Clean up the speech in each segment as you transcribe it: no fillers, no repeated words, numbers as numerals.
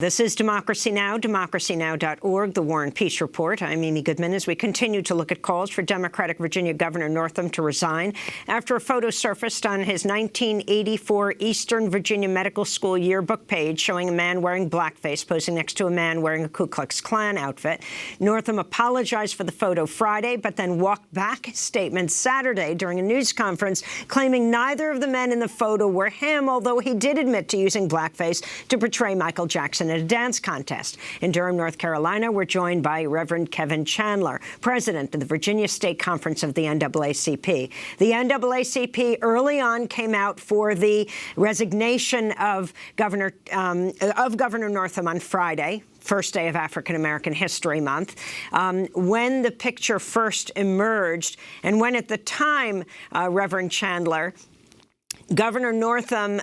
This is Democracy Now!, democracynow.org, The War and Peace Report. I'm Amy Goodman as we continue to look at calls for Democratic Virginia Governor Northam to resign after a photo surfaced on his 1984 Eastern Virginia Medical School yearbook page showing a man wearing blackface posing next to a man wearing a Ku Klux Klan outfit. Northam apologized for the photo Friday, but then walked back his statement Saturday during a news conference, claiming neither of the men in the photo were him, although he did admit to using blackface to portray Michael Jackson at a dance contest. In Durham, North Carolina, we're joined by Reverend Kevin Chandler, president of the Virginia State Conference of the NAACP. The NAACP early on came out for the resignation of Governor Northam on Friday, first day of African American History Month, when the picture first emerged, and when at the time, Reverend Chandler, Governor Northam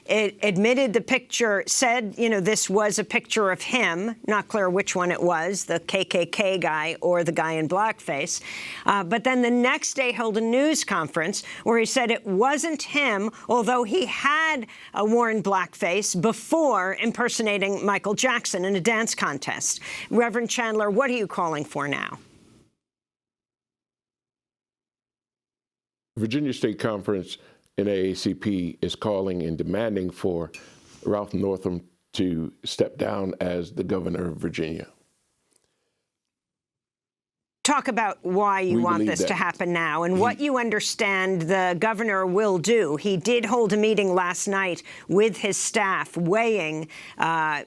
admitted the picture, said, you know, this was a picture of him, not clear which one it was, the KKK guy or the guy in blackface. But then the next day held a news conference where he said it wasn't him, although he had worn blackface before impersonating Michael Jackson in a dance contest. Reverend Chandler, what are you calling for now? Virginia State Conference NAACP is calling and demanding for Ralph Northam to step down as the governor of Virginia. Talk about why you want this to happen now and what you understand the governor will do. He did hold a meeting last night with his staff weighing that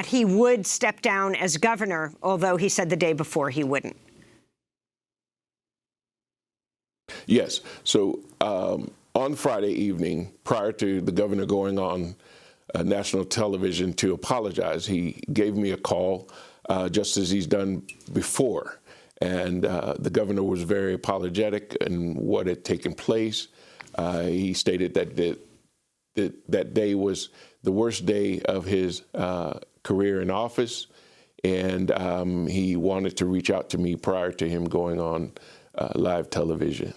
he would step down as governor, although he said the day before he wouldn't. Yes. So on Friday evening, prior to the governor going on national television to apologize, he gave me a call, just as he's done before. And the governor was very apologetic in what had taken place. He stated that that day was the worst day of his career in office. And he wanted to reach out to me prior to him going on live television.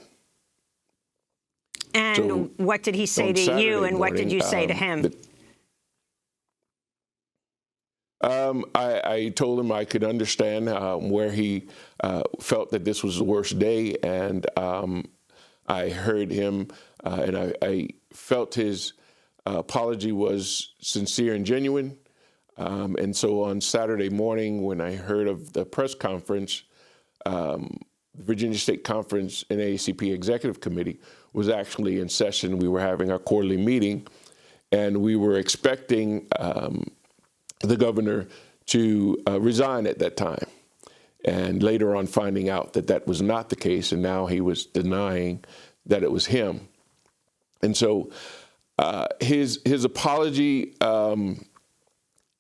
And so what did he say to you, and what did you say to him? I told him I could understand where he felt that this was the worst day, and I heard him, and I felt his apology was sincere and genuine. And so on Saturday morning, when I heard of the press conference, the Virginia State Conference NAACP Executive Committee was actually in session. We were having our quarterly meeting, and we were expecting the governor to resign at that time. And later on finding out that that was not the case, and now he was denying that it was him. And so his apology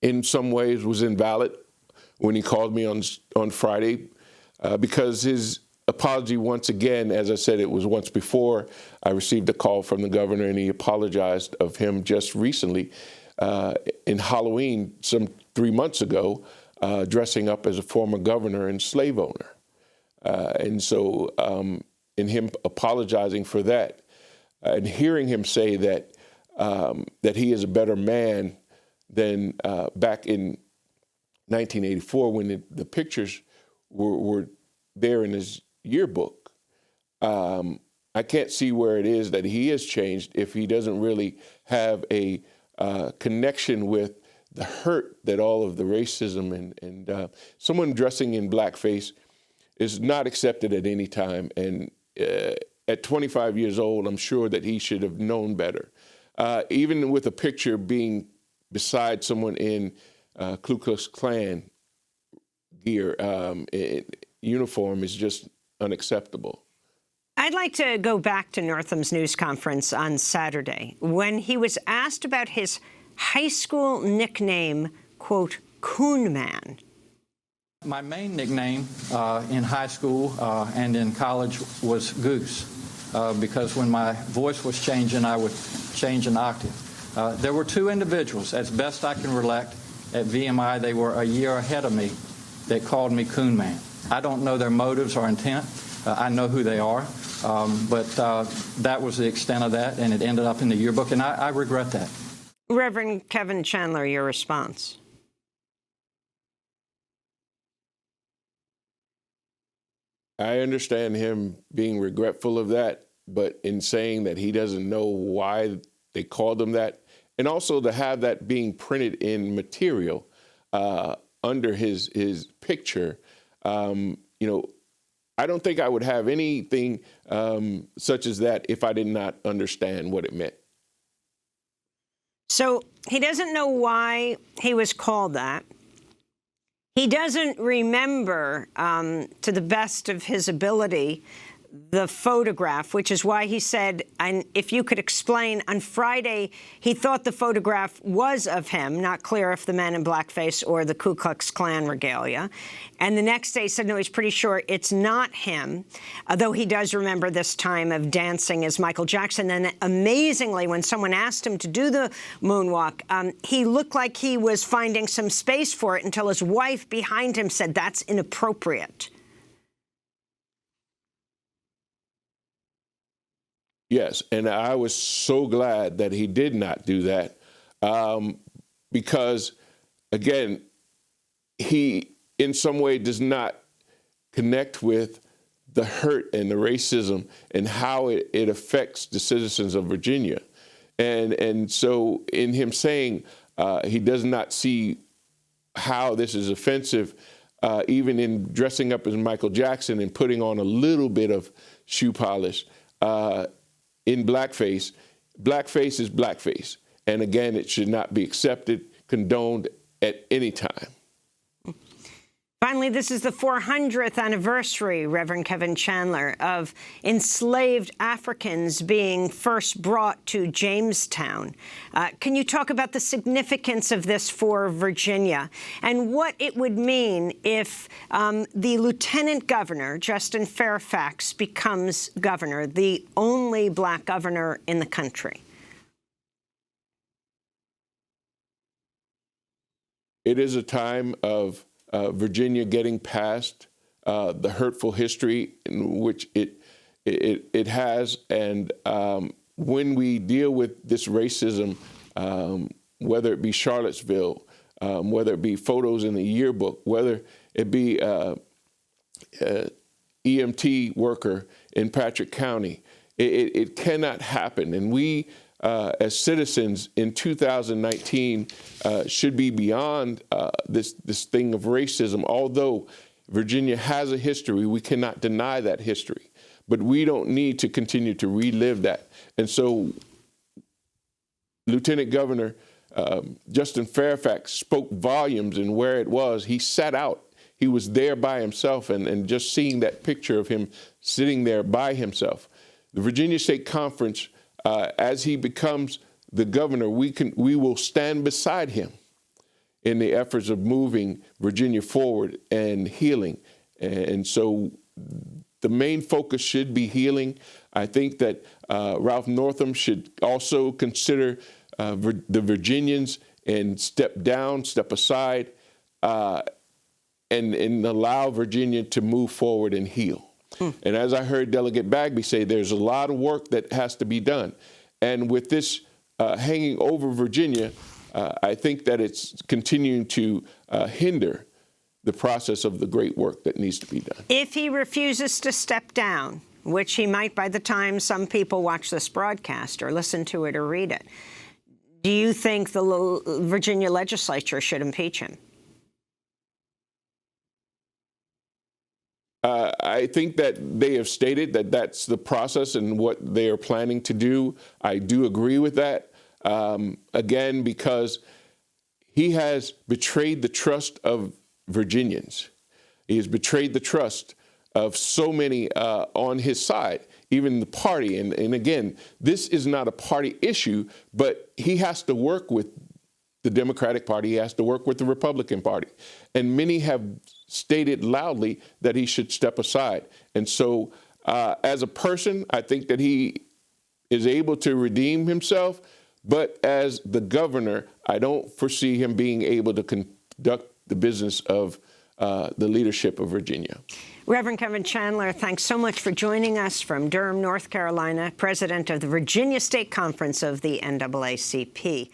in some ways was invalid when he called me on Friday, because his apology, once again, as I said, it was once before I received a call from the governor, and he apologized of him just recently in Halloween, some 3 months ago, dressing up as a former governor and slave owner. And so in him apologizing for that, and hearing him say that that he is a better man than back in 1984 when the pictures were there in his yearbook. I can't see where it is that he has changed if he doesn't really have a connection with the hurt that all of the racism and someone dressing in blackface is not accepted at any time. And at 25 years old, I'm sure that he should have known better. Even with a picture being beside someone in Ku Klux Klan gear, uniform is just unacceptable. I'd like to go back to Northam's news conference on Saturday when he was asked about his high school nickname, quote, Coon Man. My main nickname in high school and in college was Goose, because when my voice was changing, I would change an octave. There were two individuals, as best I can recollect, at VMI. They were a year ahead of me that called me Coon Man. I don't know their motives or intent. I know who they are. But that was the extent of that, and it ended up in the yearbook, and I regret that. Reverend Kevin Chandler, your response. I understand him being regretful of that, but in saying that he doesn't know why they called him that, and also to have that being printed in material under his picture, I don't think I would have anything such as that if I did not understand what it meant. So he doesn't know why he was called that. He doesn't remember, to the best of his ability, the photograph, which is why he said, and if you could explain, on Friday, he thought the photograph was of him, not clear if the man in blackface or the Ku Klux Klan regalia. And the next day he said, no, he's pretty sure it's not him, though he does remember this time of dancing as Michael Jackson. And amazingly, when someone asked him to do the moonwalk, he looked like he was finding some space for it until his wife behind him said, that's inappropriate. Yes, and I was so glad that he did not do that because, again, he in some way does not connect with the hurt and the racism and how it affects the citizens of Virginia. And so in him saying he does not see how this is offensive, even in dressing up as Michael Jackson and putting on a little bit of shoe polish, in blackface, blackface is blackface. And again, it should not be accepted, condoned at any time. Finally, this is the 400th anniversary, Reverend Kevin Chandler, of enslaved Africans being first brought to Jamestown. Can you talk about the significance of this for Virginia and what it would mean if the Lieutenant Governor, Justin Fairfax, becomes governor, the only black governor in the country? It is a time of Virginia getting past the hurtful history in which it has, and when we deal with this racism, whether it be Charlottesville, whether it be photos in the yearbook, whether it be EMT worker in Patrick County, it cannot happen, and we as citizens in 2019 should be beyond this thing of racism. Although Virginia has a history, we cannot deny that history, but we don't need to continue to relive that. And so Lieutenant Governor Justin Fairfax spoke volumes in where it was. He sat out. He was there by himself, and just seeing that picture of him sitting there by himself. The Virginia State Conference, as he becomes the governor, we will stand beside him in the efforts of moving Virginia forward and healing. And so the main focus should be healing. I think that Ralph Northam should also consider the Virginians and step down, step aside, and allow Virginia to move forward and heal. And as I heard Delegate Bagby say, there's a lot of work that has to be done. And with this hanging over Virginia, I think that it's continuing to hinder the process of the great work that needs to be done. If he refuses to step down, which he might by the time some people watch this broadcast or listen to it or read it, do you think the Virginia legislature should impeach him? I think that they have stated that that's the process and what they are planning to do. I do agree with that, again, because he has betrayed the trust of Virginians. He has betrayed the trust of so many on his side, even the party. And again, this is not a party issue, but he has to work with the Democratic Party. He has to work with the Republican Party. And many have stated loudly that he should step aside. And so as a person, I think that he is able to redeem himself. But as the governor, I don't foresee him being able to conduct the business of the leadership of Virginia. Reverend Kevin Chandler, thanks so much for joining us from Durham, North Carolina, president of the Virginia State Conference of the NAACP.